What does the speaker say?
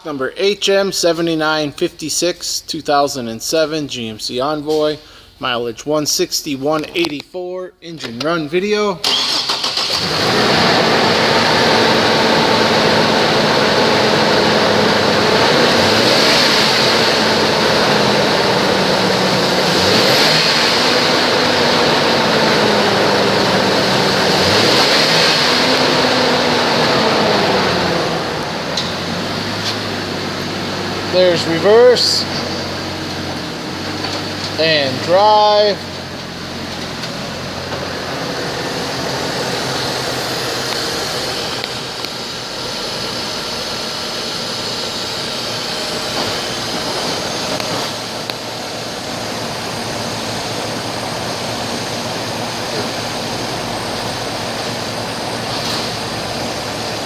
number HM7956 2007 GMC Envoy, mileage 160, 184, engine run video. There's reverse and drive.